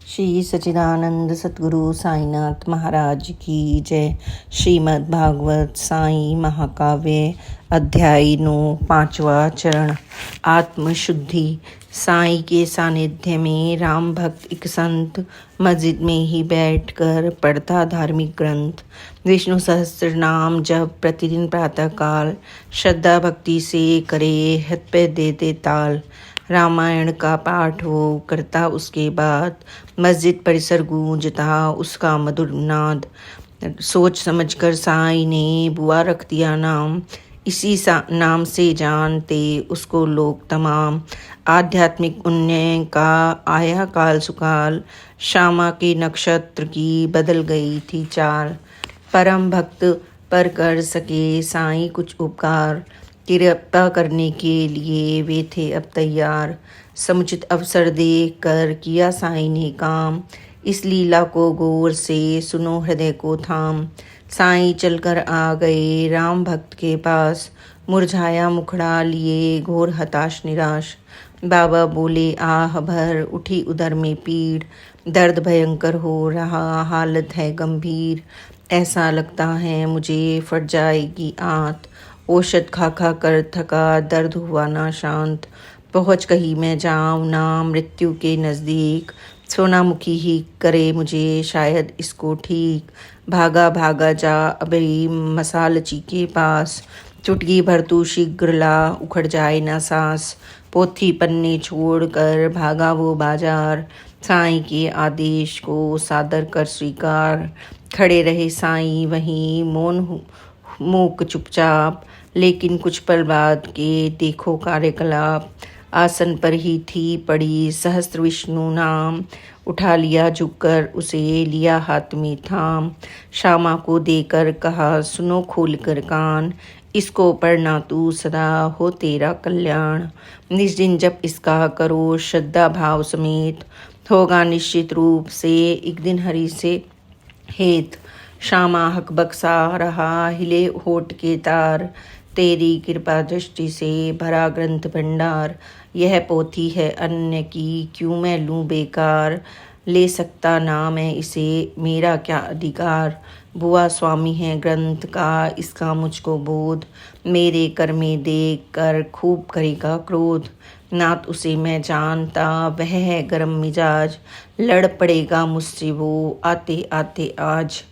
श्री सच्चिदानंद सतगुरु साईनाथ महाराज की जय। श्रीमद् भागवत साई महाकाव्य अध्याय 9 पांचवा चरण आत्मशुद्धि। साई के सानिध्य में राम भक्त एक संत मस्जिद में ही बैठकर पढ़ता धार्मिक ग्रंथ विष्णु सहस्त्र नाम जब प्रतिदिन प्रातः काल श्रद्धा भक्ति से करे हृदय पे देते ताल। रामायण का पाठ वो करता, उसके बाद मस्जिद परिसर गूंजता उसका मधुर नाद। सोच समझकर साई ने बुआ रख दिया नाम, इसी नाम से जानते उसको लोग तमाम। आध्यात्मिक उन्नयन का आया काल सुकाल, श्यामा के नक्षत्र की बदल गई थी चाल। परम भक्त पर कर सके साई कुछ उपकार, कृपा करने के लिए वे थे अब तैयार। समुचित अवसर देख कर किया साई ने काम, इस लीला को गौर से सुनो हृदय को थाम। साई चलकर आ गए राम भक्त के पास, मुरझाया मुखड़ा लिए घोर हताश निराश। बाबा बोले आह भर उठी उदर में पीड़, दर्द भयंकर हो रहा हालत है गंभीर। ऐसा लगता है मुझे फट जाएगी आंत, औषध खा खा कर थका दर्द हुआ ना शांत। पहुँच कहीं मैं जाऊँ ना मृत्यु के नज़दीक, सोनामुखी ही करे मुझे शायद इसको ठीक। भागा भागा जा अबरी मसालची के पास, चुटकी भर तू शीघ्र ला उखड़ जाए ना सांस। पोथी पन्ने छोड़कर भागा वो बाजार, साईं के आदेश को सादर कर स्वीकार। खड़े रहे साईं वहीं मौन मूक चुपचाप, लेकिन कुछ पल बाद के देखो कार्यकलाप। आसन पर ही थी पड़ी सहस्त्र विष्णु नाम, उठा लिया झुककर उसे लिया हाथ में थाम। श्यामा को देकर कहा सुनो खोल कर कान, इसको पढ़ना तू सदा हो तेरा कल्याण। निज दिन जब इसका करो श्रद्धा भाव समेत, होगा निश्चित रूप से एक दिन हरि से हेत। श्यामा हक बक्सा रहा हिले होठ के तार, तेरी कृपा दृष्टि से भरा ग्रंथ भंडार। यह पोथी है अन्य की क्यों मैं लूँ बेकार, ले सकता ना मैं इसे मेरा क्या अधिकार। बुआ स्वामी है ग्रंथ का इसका मुझको बोध, मेरे कर में देख कर खूब करेगा क्रोध। नात उसे मैं जानता वह है गरम मिजाज, लड़ पड़ेगा मुझसे वो आते आते आज।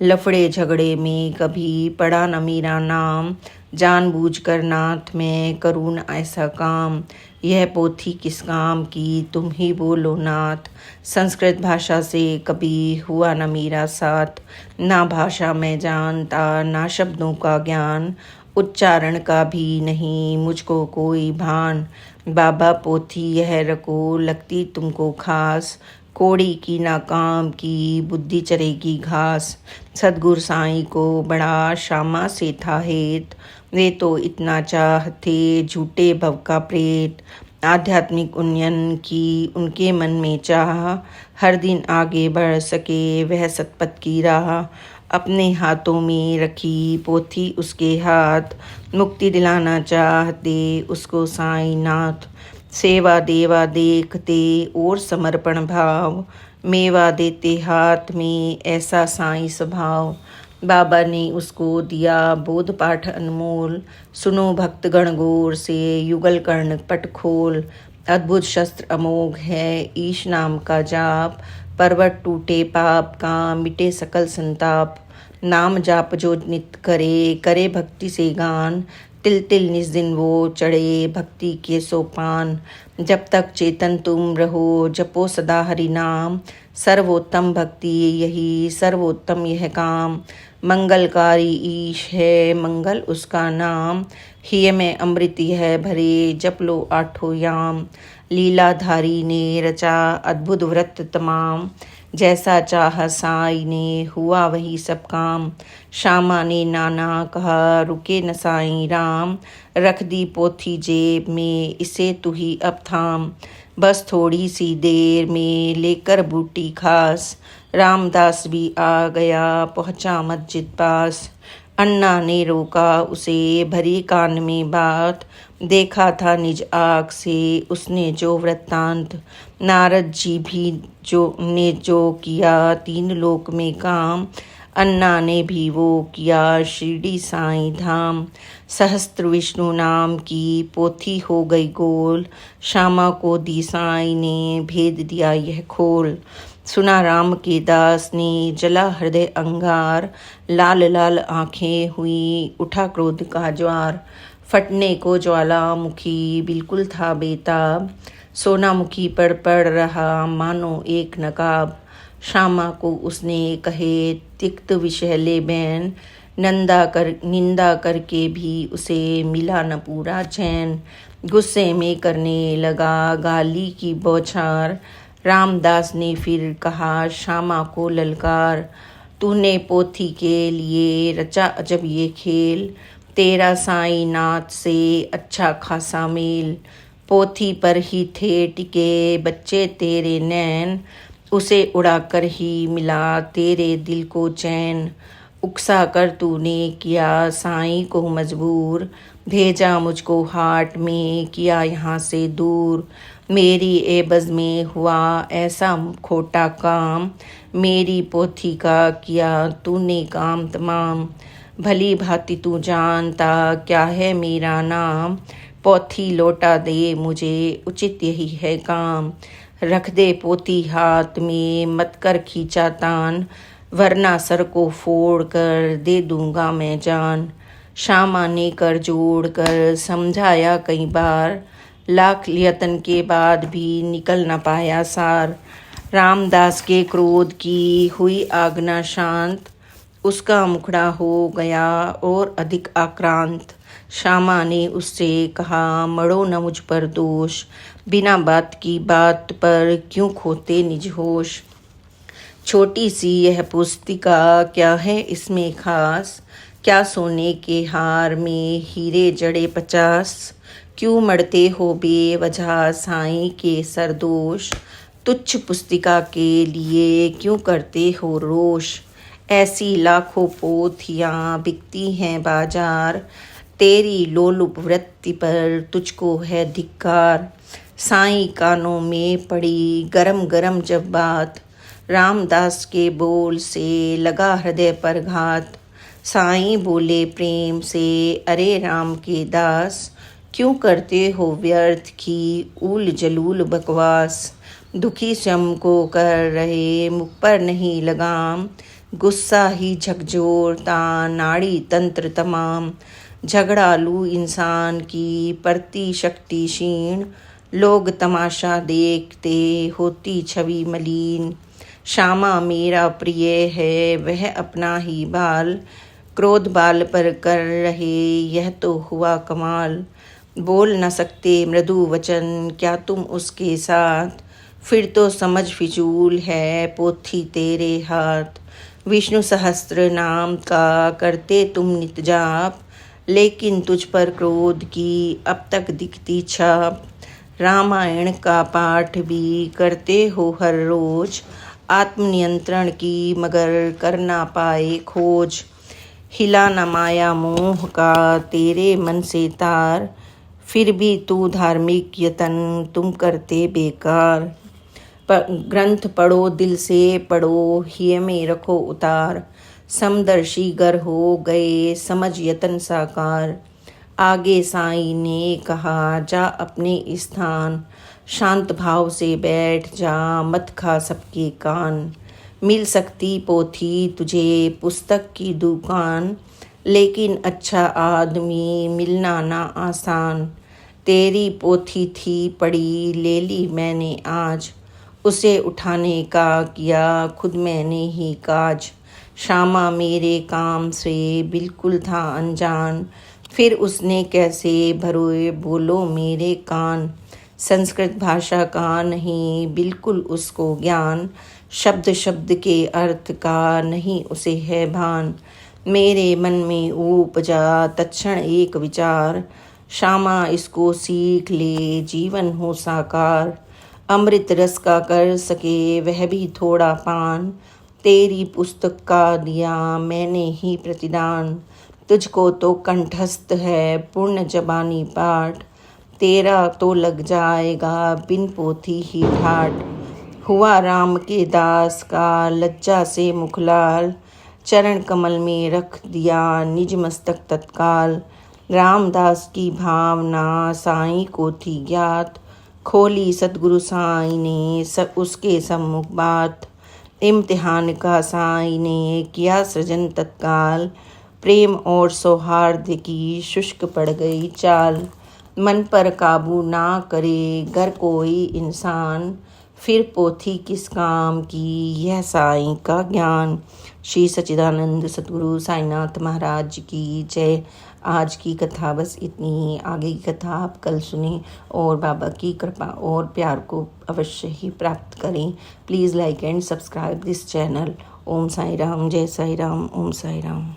लफड़े झगड़े में कभी पड़ा न मेरा नाम, जानबूझकर नाथ मैं करूँ न ऐसा काम। यह पोथी किस काम की तुम ही बोलो नाथ, संस्कृत भाषा से कभी हुआ न मेरा साथ। ना भाषा मैं जानता ना शब्दों का ज्ञान, उच्चारण का भी नहीं मुझको कोई भान। बाबा पोथी यह रखो लगती तुमको खास, कोड़ी की नाकाम की बुद्धि चरेगी घास। सतगुरु साईं को बड़ा श्यामा से था हेत, वे तो इतना चाहते झूठे भव का प्रेत। आध्यात्मिक उन्नयन की उनके मन में चाह, हर दिन आगे बढ़ सके वह सतपथ की राह। अपने हाथों में रखी पोथी उसके हाथ, मुक्ति दिलाना चाहते उसको साईं नाथ। सेवा देवा देखते और समर्पण भाव, मेवा देते हाथ में ऐसा साईं स्वभाव। बाबा ने उसको दिया बोध पाठ अनमोल, सुनो भक्त गण गौर से युगल कर्ण पट खोल। अद्भुत शस्त्र अमोघ है ईश नाम का जाप, पर्वत टूटे पाप का मिटे सकल संताप। नाम जाप जो नित करे करे भक्ति से गान, तिल तिल निज दिन वो चढ़े भक्ति के सोपान। जब तक चेतन तुम रहो जपो सदा हरि नाम, सर्वोत्तम भक्ति यही सर्वोत्तम यह काम। मंगलकारी ईश है मंगल उसका नाम, हिय में अमृत है भरे जप लो आठों याम। लीलाधारी ने रचा अद्भुत व्रत तमाम, जैसा चाह साई ने हुआ वही सब काम। श्यामा ने नाना कहा रुके न साईं राम, रख दी पोथी जेब में इसे तू ही अब थाम। बस थोड़ी सी देर में लेकर बूटी खास, रामदास भी आ गया पहुँचा मस्जिद पास। अन्ना ने रोका उसे भरी कान में बात, देखा था निज आँख से उसने जो वृत्तांत, नारद जी भी जो किया 3 लोक में काम, अन्ना ने भी वो किया शिरडी साईं धाम। सहस्त्र विष्णु नाम की पोथी हो गई गोल, श्यामा को दी साईं ने भेद दिया यह खोल। सुना राम के दास ने जला हृदय अंगार, लाल लाल आंखें हुई उठा क्रोध का ज्वार। फटने को ज्वालामुखी बिल्कुल था बेताब, सोनामुखी पड़ रहा मानो एक नकाब। श्यामा को उसने कहे तिक्त विषैले बैन, निंदा करके भी उसे मिला न पूरा चैन। गुस्से में करने लगा गाली की बौछार, रामदास ने फिर कहा श्यामा को ललकार। तूने पोथी के लिए रचा अजब ये खेल, तेरा साईं नाथ से अच्छा खासा मेल। पोथी पर ही थे टिके बच्चे तेरे नैन, उसे उड़ाकर ही मिला तेरे दिल को चैन। उकसा कर तूने किया साईं को मजबूर, भेजा मुझको हाट में किया यहाँ से दूर। मेरी एबज में हुआ ऐसा खोटा काम, मेरी पोथी का किया तूने काम तमाम। भली भांति तू जानता क्या है मेरा नाम, पोथी लौटा दे मुझे उचित यही है काम। रख दे पोथी हाथ में मत कर खींचा तान, वरना सर को फोड़ कर दे दूंगा मैं जान। श्यामा ने कर जोड़ कर समझाया कई बार, लाख यत्न के बाद भी निकल न पाया सार। रामदास के क्रोध की हुई आज्ञा शांत, उसका मुखड़ा हो गया और अधिक आक्रांत। श्यामा ने उससे कहा मढ़ो न मुझ पर दोष, बिना बात की बात पर क्यों खोते निज होश। छोटी सी यह पुस्तिका क्या है इसमें खास, क्या सोने के हार में हीरे जड़े 50। क्यों मरते हो बेवजह साईं के सरदोष, तुच्छ पुस्तिका के लिए क्यों करते हो रोष। ऐसी लाखों पोथियाँ बिकती हैं बाजार, तेरी लोलुप वृत्ति पर तुझको है धिक्कार। साईं कानों में पड़ी गरम गरम जब बात, रामदास के बोल से लगा हृदय पर घात। साईं बोले प्रेम से अरे राम के दास, क्यों करते हो व्यर्थ की ऊल जलूल बकवास। दुखी श्रम को कर रहे मुख पर नहीं लगाम, गुस्सा ही झकझोरता नाड़ी तंत्र तमाम। झगड़ालू इंसान की परती शक्ति क्षीण, लोग तमाशा देखते होती छवि मलिन। श्यामा मेरा प्रिय है वह अपना ही बाल, क्रोध बाल पर कर रहे यह तो हुआ कमाल। बोल न सकते मृदु वचन क्या तुम उसके साथ, फिर तो समझ फिजूल है पोथी तेरे हाथ। विष्णु सहस्त्र नाम का करते तुम नित जाप, लेकिन तुझ पर क्रोध की अब तक दिखती छाप। रामायण का पाठ भी करते हो हर रोज, आत्मनियंत्रण की मगर कर ना पाए खोज। हिला न माया मोह का तेरे मन से तार, फिर भी तू धार्मिक यतन तुम करते बेकार। ग्रंथ पढ़ो दिल से पढ़ो हिय में रखो उतार, समदर्शी गर हो गए समझ यतन साकार। आगे साईं ने कहा जा अपने स्थान, शांत भाव से बैठ जा मत खा सबके कान। मिल सकती पोथी तुझे पुस्तक की दुकान, लेकिन अच्छा आदमी मिलना ना आसान। तेरी पोथी थी पड़ी ले ली मैंने आज, उसे उठाने का किया खुद मैंने ही काज। श्यामा मेरे काम से बिल्कुल था अनजान, फिर उसने कैसे भरोए बोलो मेरे कान। संस्कृत भाषा का नहीं बिल्कुल उसको ज्ञान, शब्द शब्द के अर्थ का नहीं उसे है भान। मेरे मन में उपजा तत्क्षण एक विचार, श्यामा इसको सीख ले जीवन हो साकार। अमृत रस का कर सके वह भी थोड़ा पान, तेरी पुस्तक का दिया मैंने ही प्रतिदान। तुझको तो कंठस्थ है पूर्ण जबानी पाठ, तेरा तो लग जाएगा बिन पोथी ही ठाट। हुआ राम के दास का लज्जा से मुख लाल, चरण कमल में रख दिया निज मस्तक तत्काल। रामदास की भावना साईं को थी ज्ञात, खोली सतगुरु साईं ने उसके सम्मुख बात। इम्तिहान का साईं ने किया सृजन तत्काल, प्रेम और सौहार्द की शुष्क पड़ गई चाल। मन पर काबू ना करे गर कोई इंसान, फिर पोथी किस काम की यह साईं का ज्ञान। श्री सच्चिदानंद सतगुरु साईनाथ महाराज की जय। आज की कथा बस इतनी ही। आगे की कथा आप कल सुनें और बाबा की कृपा और प्यार को अवश्य ही प्राप्त करें। Please like and subscribe this channel. Om Sai Ram, जय साई राम, ओम साई राम।